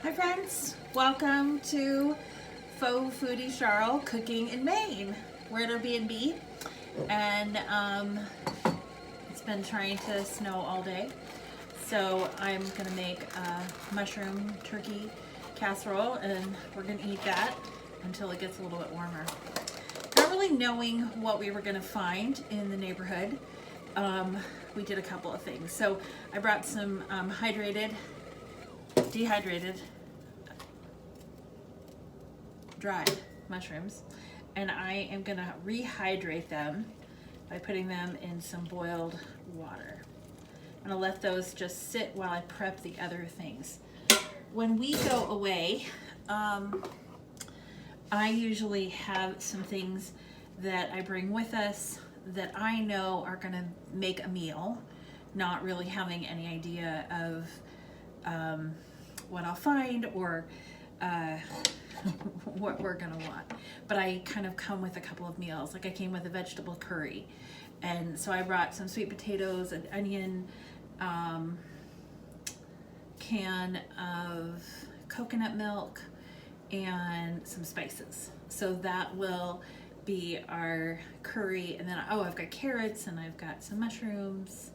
Hi friends, welcome to Faux Foodie Charles Cooking in Maine. We're at Airbnb and it's been trying to snow all day. So I'm gonna make a mushroom turkey casserole and we're gonna eat that until it gets a little bit warmer. Not really knowing what we were gonna find in the neighborhood, we did a couple of things. So I brought some dehydrated dried mushrooms, and I am gonna rehydrate them by putting them in some boiled water. I'm gonna let those just sit while I prep the other things. When we go away, I usually have some things that I bring with us that I know are gonna make a meal, not really having any idea of what I'll find or what we're gonna want. But I kind of come with a couple of meals. Like I came with a vegetable curry, and so I brought some sweet potatoes, an onion, can of coconut milk, and some spices. So that will be our curry. And then I've got carrots and I've got some mushrooms,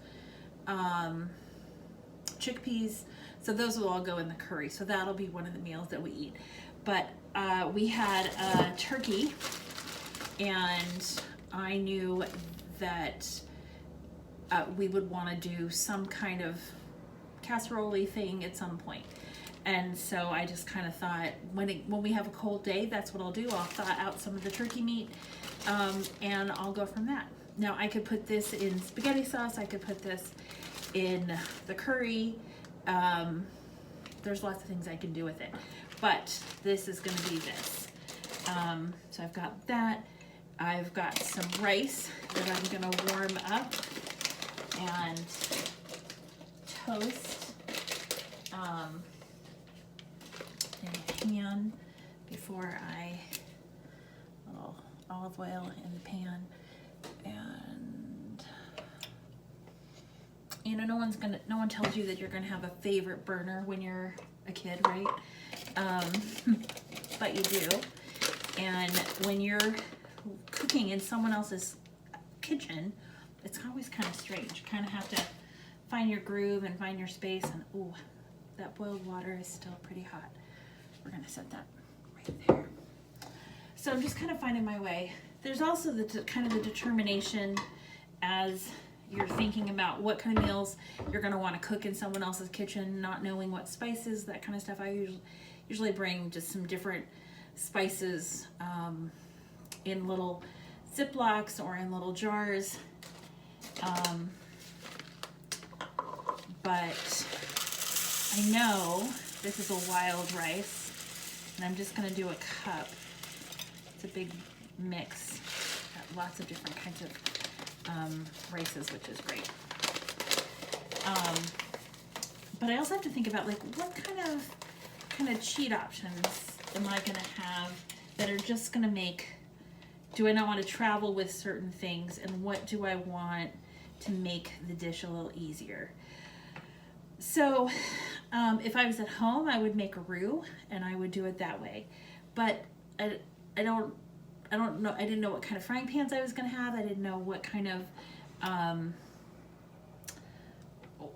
chickpeas. So those will all go in the curry. So that'll be one of the meals that we eat. But we had a turkey, and I knew that we would want to do some kind of casserole thing at some point. And so I just kind of thought, when we have a cold day, that's what I'll do. I'll thaw out some of the turkey meat, and I'll go from that. Now I could put this in spaghetti sauce. I could put this in the curry. There's lots of things I can do with it, but this is going to be this. So I've got that. I've got some rice that I'm going to warm up and toast in a pan before little olive oil in the pan. And you know, no one tells you that you're gonna have a favorite burner when you're a kid, right? But you do. And when you're cooking in someone else's kitchen, it's always kind of strange. You kind of have to find your groove and find your space. And ooh, that boiled water is still pretty hot. We're gonna set that right there. So I'm just kind of finding my way. There's also the kind of the determination as you're thinking about what kind of meals you're going to want to cook in someone else's kitchen, not knowing what spices, that kind of stuff. I usually bring just some different spices in little Ziplocs or in little jars. But I know this is a wild rice, and I'm just going to do a cup. It's a big mix. Got lots of different kinds of rices, which is great. But I also have to think about, like, what kind of cheat options am I going to have that are just going to make, do I not want to travel with certain things, and what do I want to make the dish a little easier? So if I was at home, I would make a roux and I would do it that way. But I don't know. I didn't know what kind of frying pans I was going to have. I didn't know what kind of,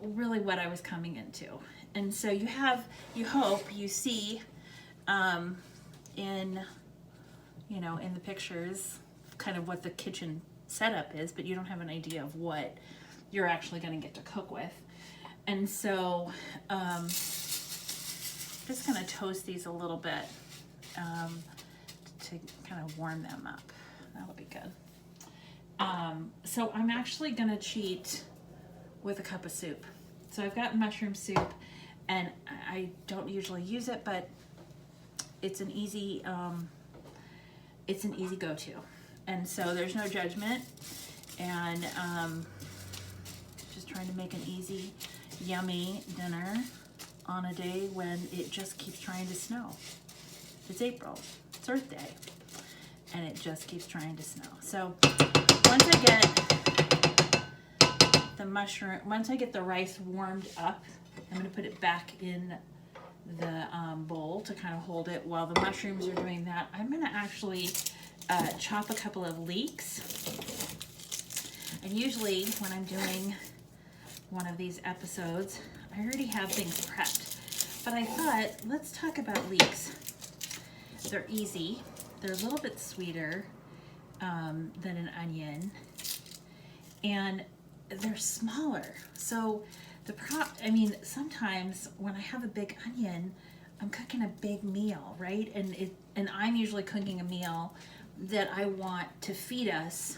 really what I was coming into. And so you hope you see in the pictures kind of what the kitchen setup is, but you don't have an idea of what you're actually going to get to cook with. And so just going to toast these a little bit to kind of warm them up. That'll be good. So I'm actually going to cheat with a cup of soup. So I've got mushroom soup, and I don't usually use it, but it's an easy go-to. And so there's no judgment, and just trying to make an easy, yummy dinner on a day when it just keeps trying to snow. It's April, it's Earth Day, and it just keeps trying to snow. So once I get the rice warmed up, I'm gonna put it back in bowl to kind of hold it while the mushrooms are doing that. I'm gonna actually chop a couple of leeks. And usually when I'm doing one of these episodes, I already have things prepped. But I thought, let's talk about leeks. They're easy. They're a little bit sweeter than an onion. And they're smaller. So sometimes when I have a big onion, I'm cooking a big meal, right? And I'm usually cooking a meal that I want to feed us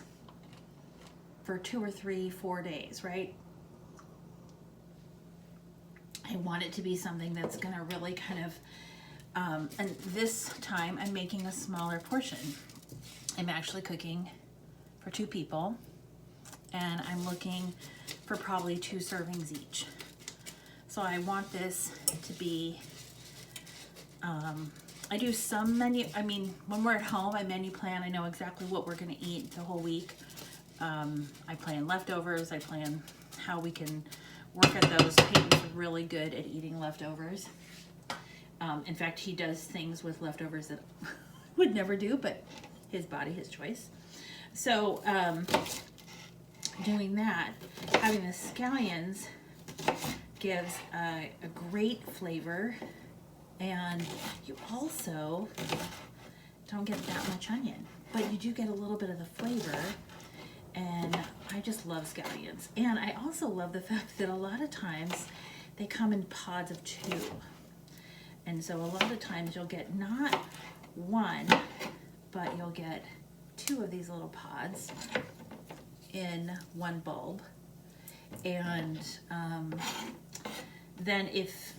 for 2 or 3, 4 days, right? I want it to be something that's gonna really kind of, and this time I'm making a smaller portion. I'm actually cooking for 2 people, and I'm looking for probably 2 servings each. So I want this to be, I do some menu, when we're at home, I menu plan, I know exactly what we're gonna eat the whole week. I plan leftovers, I plan how we can work at those. Peyton's really good at eating leftovers. In fact, he does things with leftovers that I would never do, but his body, his choice. So doing that, having the scallions gives a great flavor, and you also don't get that much onion, but you do get a little bit of the flavor. And I just love scallions. And I also love the fact that a lot of times they come in pods of 2. And so a lot of times you'll get not 1, but you'll get 2 of these little pods in 1 bulb. And then if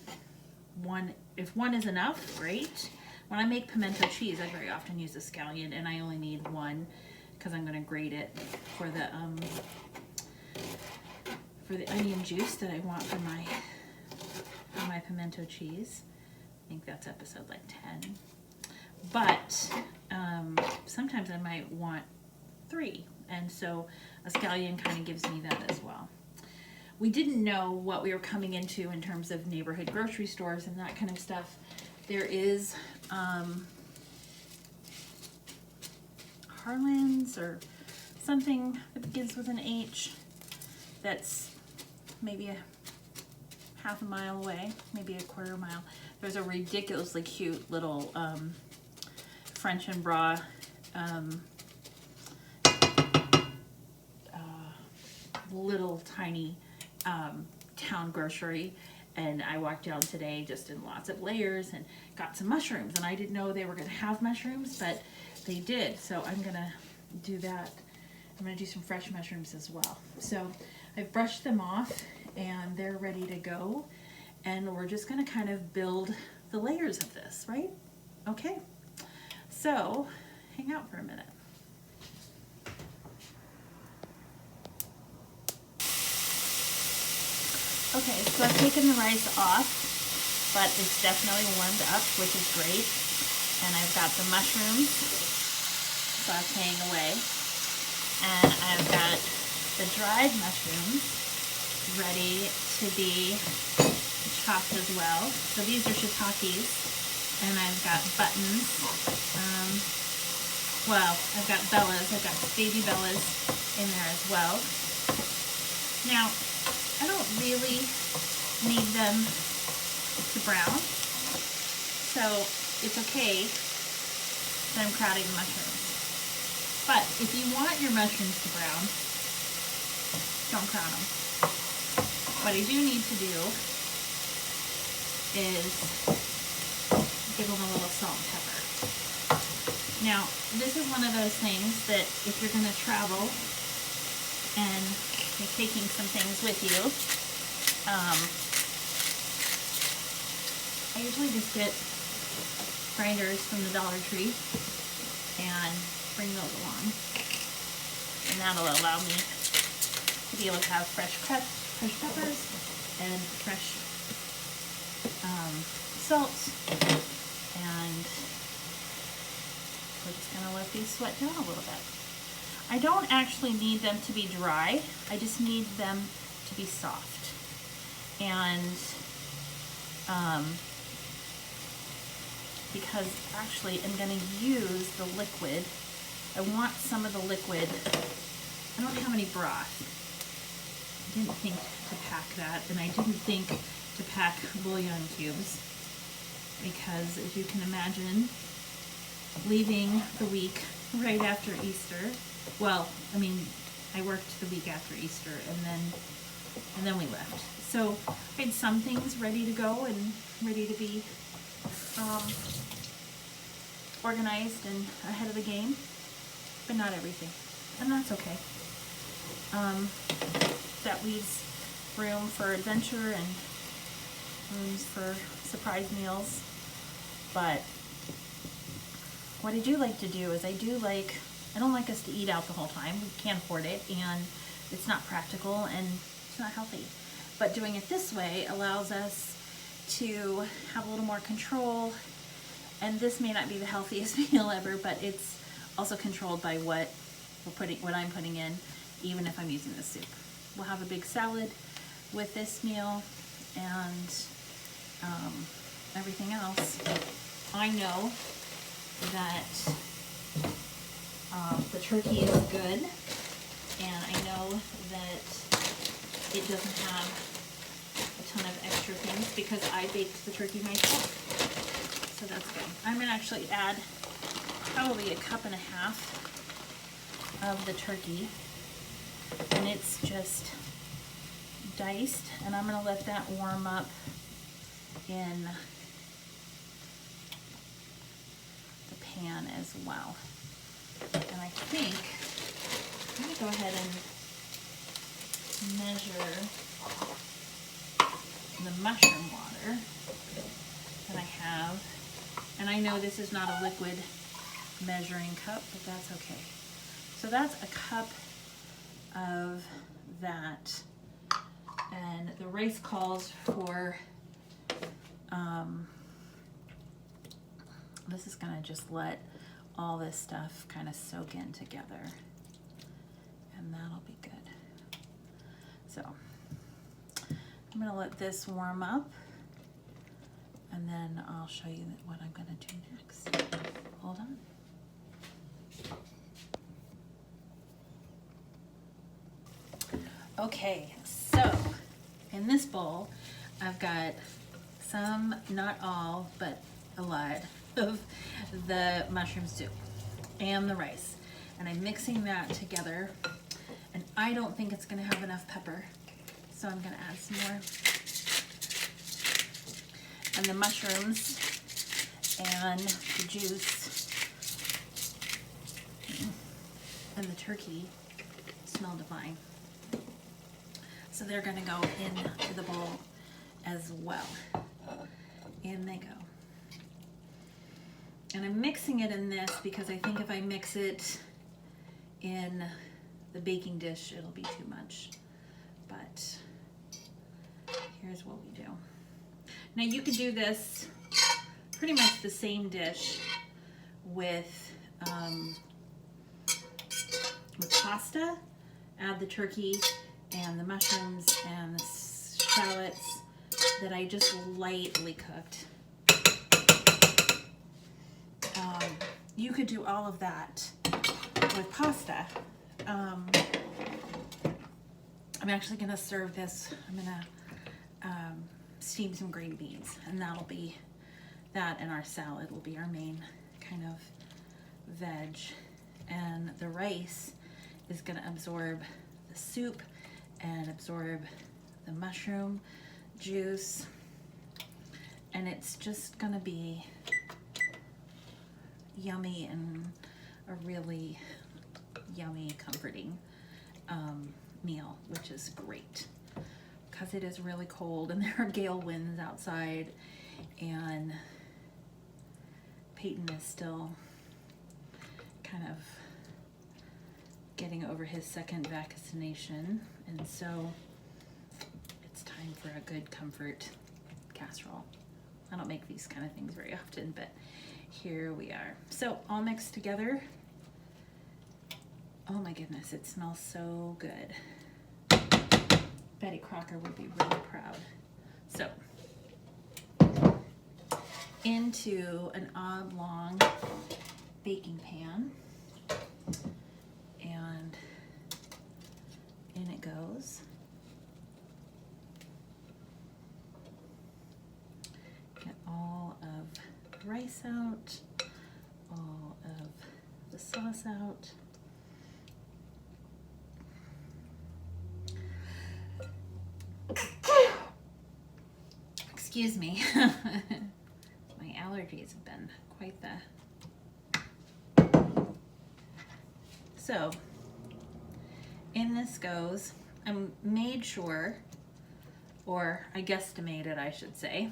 one is enough, great. When I make pimento cheese, I very often use a scallion, and I only need 1. Because I'm going to grate it for the onion juice that I want for my pimento cheese. I think that's episode like 10. But sometimes I might want 3, and so a scallion kind of gives me that as well. We didn't know what we were coming into in terms of neighborhood grocery stores and that kind of stuff. There is Harlan's or something that begins with an H that's maybe a half a mile away, maybe a quarter mile. There's a ridiculously cute little French and Bras little tiny town grocery, and I walked down today just in lots of layers and got some mushrooms, and I didn't know they were going to have mushrooms, but they did, so I'm gonna do that. I'm gonna do some fresh mushrooms as well. So I've brushed them off and they're ready to go, and we're just gonna kind of build the layers of this, right? Okay, so hang out for a minute. Okay, so I've taken the rice off, but it's definitely warmed up, which is great. And I've got the mushrooms sauteing away, and I've got the dried mushrooms ready to be chopped as well. So these are shiitakes, and I've got buttons. I've got bellas. I've got baby bellas in there as well. Now, I don't really need them to brown, so it's okay that I'm crowding the mushrooms. But if you want your mushrooms to brown, don't crowd them. What I do need to do is give them a little salt and pepper. Now, this is one of those things that if you're going to travel and you're taking some things with you, I usually just get grinders from the Dollar Tree and bring those along, and that'll allow me to be able to have fresh peppers and fresh salt, and we're just gonna let these sweat down a little bit. I don't actually need them to be dry, I just need them to be soft. And because actually I'm going to use the liquid. I want some of the liquid. I don't have any broth. I didn't think to pack that, and I didn't think to pack bouillon cubes because, as you can imagine, leaving the week right after Easter, well, I mean, I worked the week after Easter and then we left. So I had some things ready to go and ready to be organized and ahead of the game, but not everything, and that's okay. That leaves room for adventure and rooms for surprise meals. But what I do like to do is I don't like us to eat out the whole time. We can't afford it, and it's not practical and it's not healthy. But doing it this way allows us to have a little more control, and this may not be the healthiest meal ever, but it's also controlled by what I'm putting in, even if I'm using the soup. We'll have a big salad with this meal and everything else. I know that the turkey is good, and I know that it doesn't have a ton of extra things because I baked the turkey myself. So that's good. I'm going to actually add probably 1.5 cups of the turkey, and it's just diced, and I'm going to let that warm up in the pan as well. And I think I'm going to go ahead and measure the mushroom water that I have. And I know this is not a liquid measuring cup, but that's okay. So that's 1 cup of that. And the rice calls for, this is gonna just let all this stuff kind of soak in together, and that'll be good. So I'm gonna let this warm up, and then I'll show you what I'm gonna do next. Hold on. Okay, so in this bowl, I've got some, not all, but a lot of the mushroom soup and the rice. And I'm mixing that together, and I don't think it's gonna have enough pepper, so I'm gonna add some more. And the mushrooms and the juice and the turkey smell divine. So they're gonna go into the bowl as well. In they go. And I'm mixing it in this because I think if I mix it in the baking dish, it'll be too much. But here's what we do. Now you could do this pretty much the same dish with pasta. Add the turkey and the mushrooms and the shallots that I just lightly cooked. You could do all of that with pasta. I'm actually gonna serve this. I'm gonna steam some green beans, and that'll be that, and our salad will be our main kind of veg. And the rice is gonna absorb the soup and absorb the mushroom juice, and it's just gonna be yummy and a really yummy, comforting meal, which is great because it is really cold and there are gale winds outside, and Peyton is still kind of getting over his second vaccination, and so it's time for a good comfort casserole. I don't make these kind of things very often, but here we are. So all mixed together. Oh my goodness, it smells so good. Betty Crocker would be really proud. So into an oblong baking pan, and in it goes. Get all of the rice out, all of the sauce out. Excuse me. My allergies have been quite the... So, in this goes, I made sure, or I guesstimated I should say,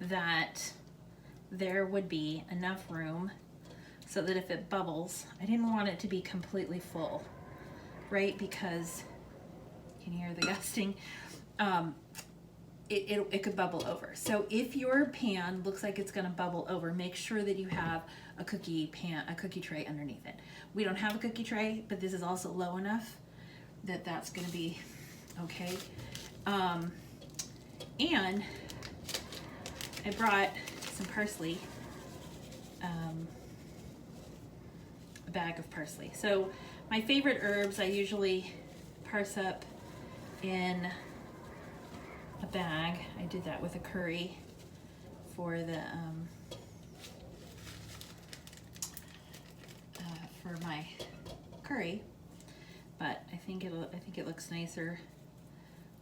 that there would be enough room so that if it bubbles, I didn't want it to be completely full, right? Because, can you hear the gusting? It could bubble over. So if your pan looks like it's gonna bubble over, make sure that you have a cookie tray underneath it. We don't have a cookie tray, but this is also low enough that that's gonna be okay. And I brought some parsley, a bag of parsley. So my favorite herbs, I usually parse up in a bag. I did that with a curry for the for my curry, but I think it looks nicer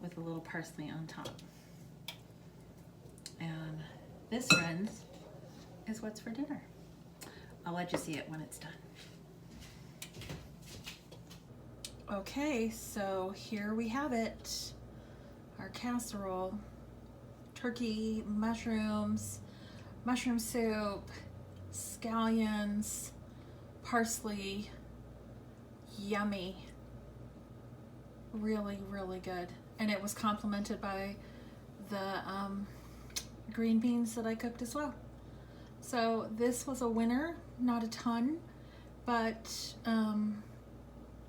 with a little parsley on top. And this, friends, is what's for dinner. I'll let you see it when it's done. Okay, so here we have it. Our casserole, turkey, mushrooms, mushroom soup, scallions, parsley, yummy, really, really good. And it was complemented by the green beans that I cooked as well. So this was a winner, not a ton, but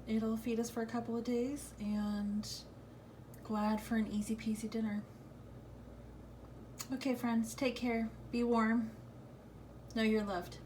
it'll feed us for a couple of days, and glad for an easy peasy dinner. Okay, friends, take care, be warm, know you're loved.